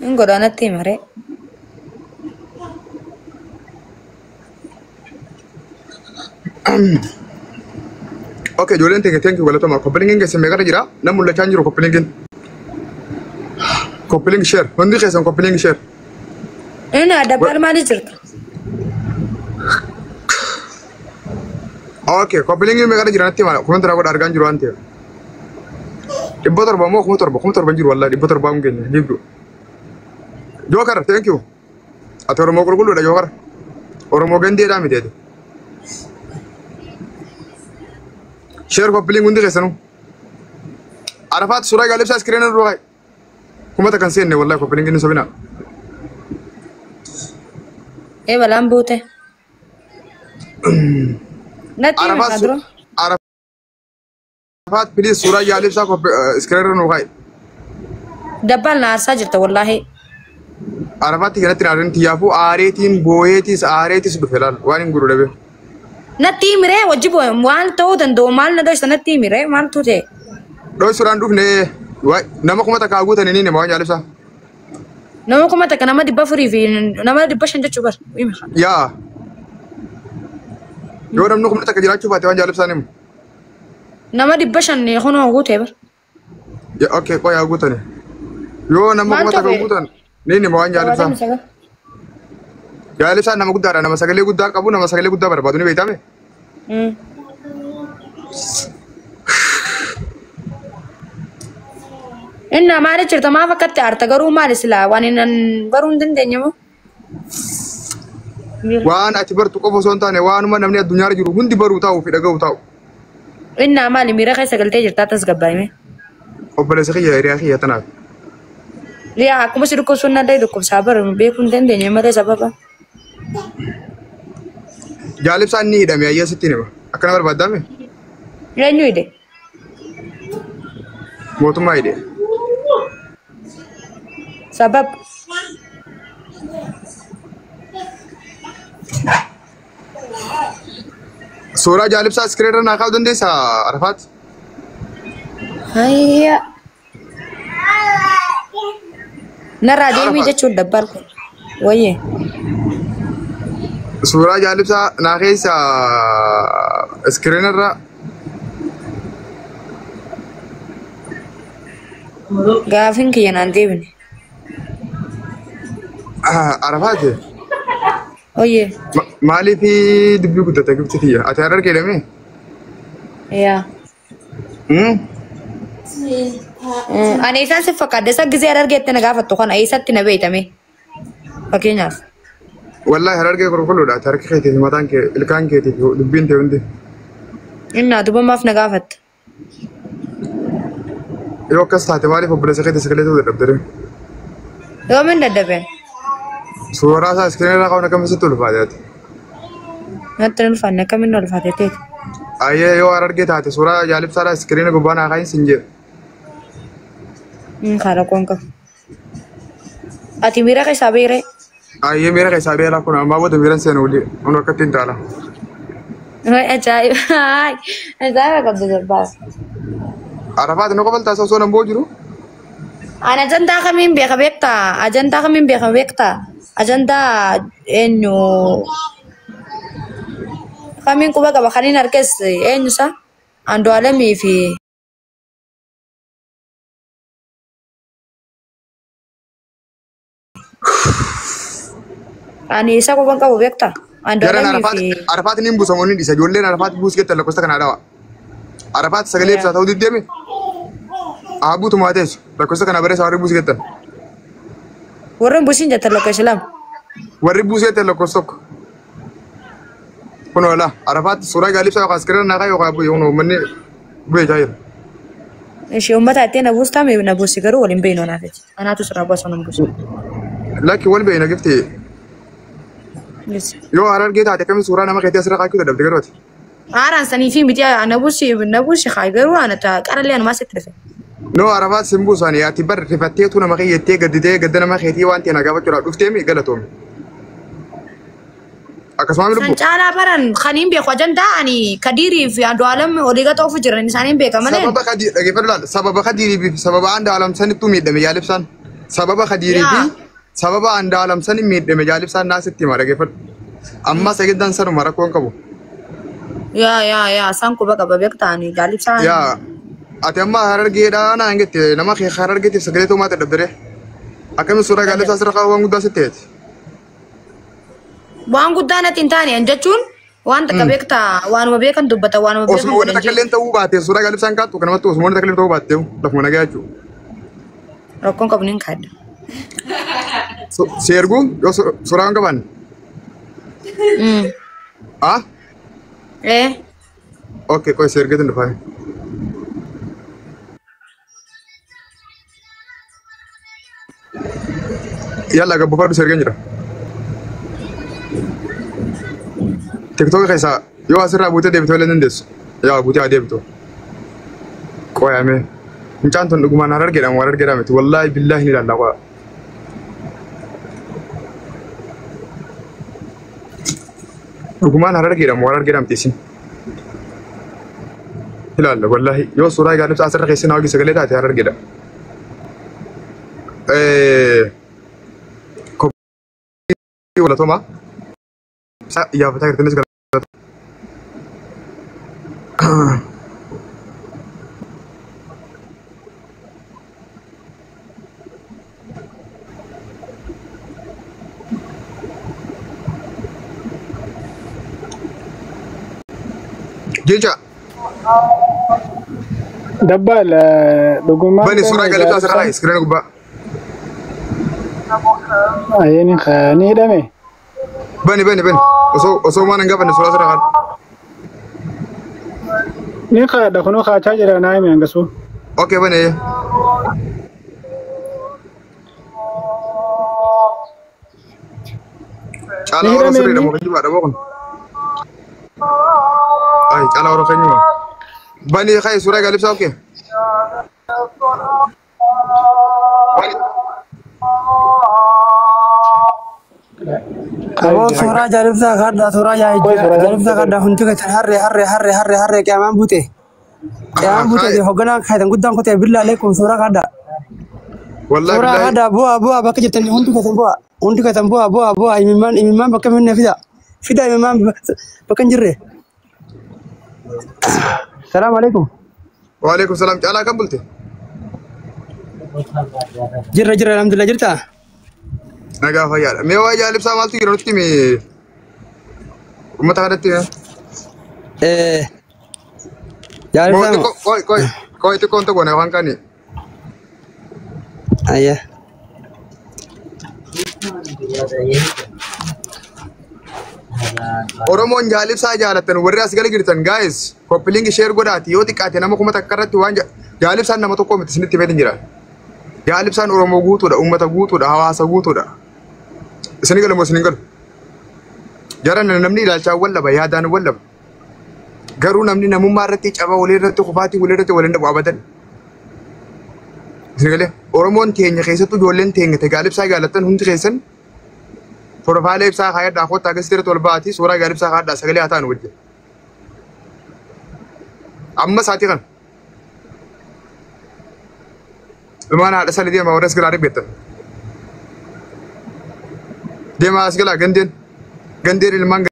Enggak ada nanti mare. Oke, jualan thank you wala tama coupling ngi sembe gara jira namul la chanjiro coupling share hondi xesan coupling share Ini ada bal mali cerita. Oke, coupling ngi me gara jira natti mala kuma tara ko dargan jiro ante ibotor ba mo kuma tor banjiro wallahi ibotor ba ngi libdu Joker thank you atoro mo gulu da Joker oromo gande da mi dede share coupling undi xesanu Arafat sura galib sa screen ro gay kuma ta kan senne wallahi coupling ngi sobina Balam bute. Nanti madro. Arafat please sura galib sa screen ro gay Dabal na sajirta wallahi. Arafat kena tiraden tiafu aretin boyetis du felal wani nguru debe Nanti mire wajibu mal to dan do mal na dois nanti mire mal to je. do suran duf ne wa nama kuma ta kaguta ne ma wani alisa Nama kuma ta kana ma di bafuri fi nama di bashan jachubar. ya yo nam kuma ta kajira chuba ta wani alisa ne Nama di bashan ne khono gute bar. ya okay ko ya guta ne yo nama kuma ta kaguta ne ma wani alisa ya alisa nama gudara nama sagale gudda kabu nama sagale gudda barbadu ne beitame Inna mari cerita ma fakat arta garu mali sila waninan barun din denyo. Wan ati bar tuko boson tane wan ma namni dunya jiru hundi baru taw fi daga taw Inna mali mira kai sagal te cerita tas gabay me. obale sakhiya iri akhiya tanab Liya aku masih ko sunna dai ko sabar be kun den denyo mare sababa. jalib sanni hidam ya sitine ba akana bar badame Renyu ide. motuma ide Sabab Sura jalib sa screen na kaw dun sa Arafat Hayya. Nara de mi je chud dabbal ko. Waye. Sura jalib sa na kay sa screen ra Gafin ki yanan debni. Arafat Oye. mali fi dubbi gudata giftitiya atarar ke da me Ya. Ana isan si fakadde sa gize arar gette na gafat to kan ay satti na beitame. Pakinyas. wallahi harar ke kurkulu da tarar ke te matan ke ilkan ke te dubbin te unde Inna duba maf na gafat. yo kasta te mali fobule sakete sakale to dabdare Yo min daddaben. Sura sa screen ra kaw na kam situl fadat Natran fanna kamin wal fatete. aye yo harar ke taate sura jalib sa screen go bana kain sinje Khara konka. Ati mira kay sabire. aye mera kay sabe la kuna ma bodo miran sen uli ono katin tala Ay ajay. Ay. Ajay ka dabba. Arafat no ko balta so na bojuru Ana ajanda kami beka bekta. Ajanda enyo kami kubaga bakhalin arkes enyo sa ando alami fi ani isa ko bangka bekta ando Jaran alami fi Arafat nim busa ngoni disa jolle Arafat bus ke tala kosta kana dawa Arafat sagale sa tawdi demi abu to mates la kosta kana bare sawari bus ke tan warren busin jata lokashalam warri bus ke tala kostok kono la Arafat sura galib sa kaskira na kayo kabu yono manne be jair eshi ummata atena busta me na busigaru walin beino na feti ana to sura baso nan busu laki wal be na gifte yo arar ge ta kam sura na ma kete asra ka ku da dabgarwati aran sani fi mitiya na busi khaygaru ana ta qarali ana ma sitrafe No Arafat simbu sani ati bar rifatte tuna ma kiyete gadide gadana ma khiti wanti na gaba kira duftemi galatom akasma mi lubu Sancala baran khanim be khajanda ani kadiri fi ando alam oliga to fujiran sanin be kamane sababa khadi dagi fadlan sababa khadiri bi sababa anda alam sani tumi dami yalib san sababa khadirii fi sababa andaalam sani miidhame jaalibsaan naasitti hima dhaggeeffadhu. Amma sagiddan sanuma rakkoon qabu. Yaa san quba qaba beektaani jaalibsaan. Yaa ati amma harargeedhaa naan jette nama kee harargeetiif sagalee tuumaa dadhabdere. Akkamiin suuraa jaalibsaa asirra waan guddaa sitti heeti. Waan guddaa natti hin taane jechuun waan takka beektaa waanuma beekan dubbata waanuma beekan. Osuma wanti takka illee ta'uu baate suuraa jaalibsaan kaattu kanamatti osuma wanti takka illee ta'uu baatte lafuma nagaa jechuudha. Rakkoon qabu ni kaadda. Si ergu yoo suuraa hin qabaanne. Ah? Okay, kau share gitu depan. Yalla gabbu fardu share jira. TikTok kaisa yo asirra bute debito lenen des. Ya bute a debito. Koya me. Incanton duguman harar gedam warar gedam itu wallahi billahi ni lalla kwa. Duguman harar gedam warar gedam tisin. لا لا والله يو صورة قال نفس أسرع خيسنا وجي سجلتها تهرر كده. كوبي ولا توما؟ يا فتاة تنس قال. جيجا. Dabbal dhugumaan Bani suuraa galibsaa asirraa iskiriina gubbaa. Ayini ni hidhame. Bani osoo waan hin gaafanne suuraa asirraa kan. Ni kaadha kunoo kaachaa jira naa himi hangasu. Okay bani. Caalaa warra sirriidha moo kan jibaadha moo kun? Ay caalaa warra kan jibaa. Bani khay surah galib sa okay. Kalau surah galib sa kada surah ya galib sa kada hunti ka harre kiaman bute. Kiaman bute di hogana khaitan guddam ko te billahi alaikum surah kada. Wallahi surah kada buah bakka jirtan hunti ka tan buah imiman bakka minna fida imiman bakka jirre. Assalamualaikum. Waalaikumsalam. Caalaa kan bulte? Jirra alhamdulillah jirta. Nagaa fayyaadha. Mee waa jaalibsaa maaltu jira nutti mee uummata kanatti jaalibsaa koi xiqqoon tokko na waan kani. Ayya. Oromoon jaalibsaa jaalatan warri as gala jirtan guys koppiling share godhaati yoo xiqqaate nama kuma takka irratti waan jaalibsaan nama tokko miti isinitti fedhin jira. Jaalibsaan Oromoo guutuudha, uummata guutuudha, hawaasa guutuudha. Isin galamoo isin galu. Jaran namni ilaalchaa wallaba yaadaan wallaba. Garuu namni namummaa irratti caba walii irratti kufaatii walii irratti waliin dhabu abadan. Isin galee Oromoon teenya keessattuu ijoolleen teenya jaalibsaa jaalatan hundi keessan Profaile ibsa khayat da khota gastir tol baati sura galib sa khada sagale atan wajje amma sati kan bimana da sali dia ma waras gala betan dia ma asgala ganden ilman